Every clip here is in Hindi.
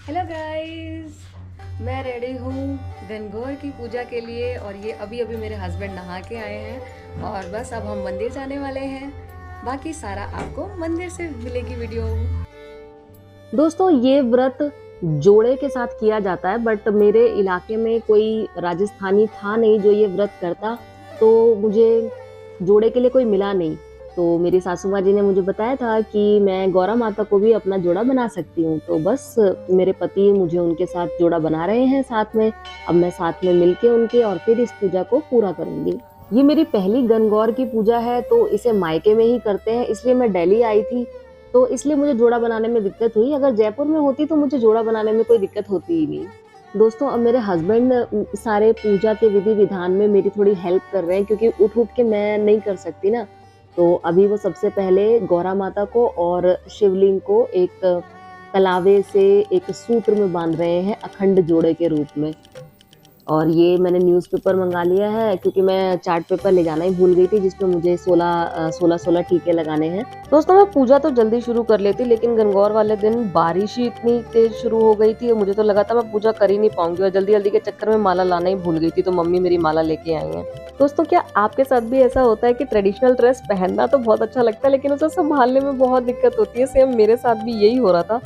हेलो गाइस, मैं रेडी हूँ गणगौर की पूजा के लिए और ये अभी अभी मेरे हस्बैंड नहा के आए हैं और बस अब हम मंदिर जाने वाले हैं। बाकी सारा आपको मंदिर से मिलेगी वीडियो। दोस्तों ये व्रत जोड़े के साथ किया जाता है, बट मेरे इलाके में कोई राजस्थानी था नहीं जो ये व्रत करता, तो मुझे जोड़े के लिए कोई मिला नहीं। तो मेरी सासू माँ जी ने मुझे बताया था कि मैं गौरा माता को भी अपना जोड़ा बना सकती हूँ। तो बस मेरे पति मुझे उनके साथ जोड़ा बना रहे हैं साथ में। अब मैं साथ में मिलके उनके और फिर इस पूजा को पूरा करूंगी। ये मेरी पहली गणगौर की पूजा है, तो इसे मायके में ही करते हैं, इसलिए मैं दिल्ली आई थी, तो इसलिए मुझे जोड़ा बनाने में दिक्कत हुई। अगर जयपुर में होती तो मुझे जोड़ा बनाने में कोई दिक्कत होती ही नहीं। दोस्तों अब मेरे हस्बैंड सारे पूजा के विधि विधान में मेरी थोड़ी हेल्प कर रहे हैं, क्योंकि उठ उठ के मैं नहीं कर सकती ना। तो अभी वो सबसे पहले गौरा माता को और शिवलिंग को एक कलावे से एक सूत्र में बांध रहे हैं, अखंड जोड़े के रूप में। और ये मैंने न्यूज़पेपर मंगा लिया है, क्योंकि मैं चार्ट पेपर ले जाना ही भूल गई थी, जिसपे मुझे 16 टीके लगाने हैं। दोस्तों मैं पूजा तो जल्दी शुरू कर लेती, लेकिन गणगौर वाले दिन बारिश ही इतनी तेज शुरू हो गई थी, मुझे तो लगा था मैं पूजा कर ही नहीं पाऊंगी और जल्दी जल्दी के चक्कर में माला लाना ही भूल गई थी, तो मम्मी मेरी माला लेके आई है। दोस्तों क्या आपके साथ भी ऐसा होता है कि ट्रेडिशनल ड्रेस पहनना तो बहुत अच्छा लगता है, लेकिन उसे संभालने में बहुत दिक्कत होती है? सेम मेरे साथ भी यही हो रहा था।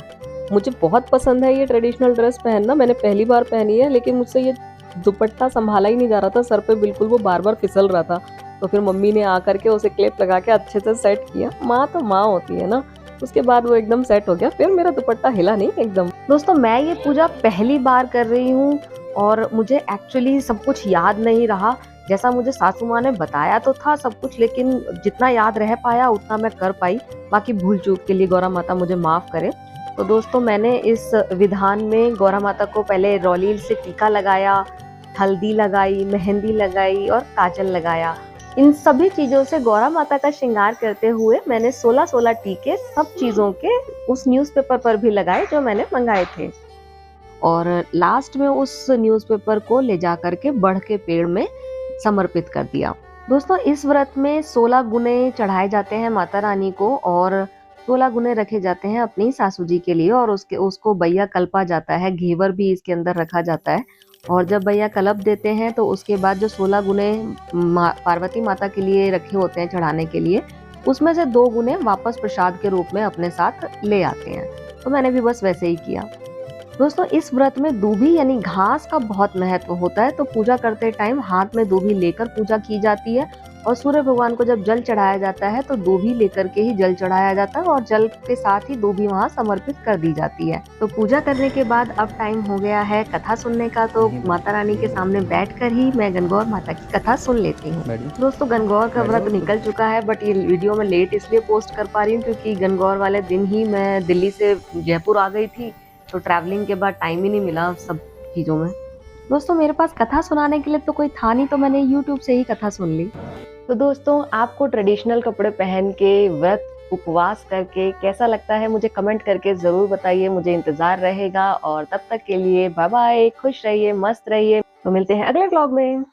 मुझे बहुत पसंद है ये ट्रेडिशनल ड्रेस पहनना, मैंने पहली बार पहनी है, लेकिन मुझसे ये दुपट्टा संभाला ही नहीं जा रहा था सर पे, बिल्कुल वो बार बार फिसल रहा था। तो फिर मम्मी ने आकर के उसे क्लिप लगा के अच्छे से सेट किया। माँ तो माँ होती है ना। उसके बाद वो एकदम सेट हो गया, फिर मेरा दुपट्टा हिला नहीं एकदम। दोस्तों मैं ये पूजा पहली बार कर रही हूँ और मुझे एक्चुअली सब कुछ याद नहीं रहा। जैसा मुझे सासू माँ ने बताया तो था सब कुछ, लेकिन जितना याद रह पाया उतना मैं कर पाई। बाकी भूल चूक के लिए गौरा माता मुझे माफ करे। तो दोस्तों मैंने इस विधान में गौरा माता को पहले रॉलील से टीका लगाया, हल्दी लगाई, मेहंदी लगाई और काजल लगाया। इन सभी चीजों से गौरा माता का श्रृंगार करते हुए मैंने 16 टीके सब चीजों के उस न्यूज़पेपर पर भी लगाए जो मैंने मंगाए थे। और लास्ट में उस न्यूज़पेपर को ले जा करके बढ़ के पेड़ में समर्पित कर दिया। दोस्तों इस व्रत में 16 गुने चढ़ाए जाते हैं माता रानी को और 16 गुने रखे जाते हैं अपनी सासू जी के लिए, और उसको बैया कल्पा जाता है, घेवर भी इसके अंदर रखा जाता है। और जब बैया कल्प देते हैं तो उसके बाद जो 16 गुने पार्वती माता के लिए रखे होते हैं चढ़ाने के लिए, उसमें से 2 गुने वापस प्रसाद के रूप में अपने साथ ले आते हैं। तो मैंने भी बस वैसे ही किया। दोस्तों इस व्रत में दूबी यानी घास का बहुत महत्व होता है, तो पूजा करते टाइम हाथ में दूबी लेकर पूजा की जाती है। और सूर्य भगवान को जब जल चढ़ाया जाता है तो दूबी लेकर के ही जल चढ़ाया जाता है और जल के साथ ही दूबी वहाँ समर्पित कर दी जाती है। तो पूजा करने के बाद अब टाइम हो गया है कथा सुनने का, तो माता रानी के सामने बैठकर ही मैं गणगौर माता की कथा सुन लेती हूँ। दोस्तों गणगौर का व्रत निकल चुका है, बट ये वीडियो में लेट इसलिए पोस्ट कर पा रही हूँ क्योंकि गणगौर वाले दिन ही मैं दिल्ली से जयपुर आ गई थी, तो ट्रैवलिंग के बाद टाइम ही नहीं मिला सब चीज़ों में। दोस्तों मेरे पास कथा सुनाने के लिए तो कोई था नहीं, तो मैंने यूट्यूब से ही कथा सुन ली। तो दोस्तों आपको ट्रेडिशनल कपड़े पहन के व्रत उपवास करके कैसा लगता है मुझे कमेंट करके ज़रूर बताइए, मुझे इंतज़ार रहेगा। और तब तक के लिए बाय बाय, खुश रहिए, मस्त रहिए। तो मिलते हैं अगले व्लॉग में।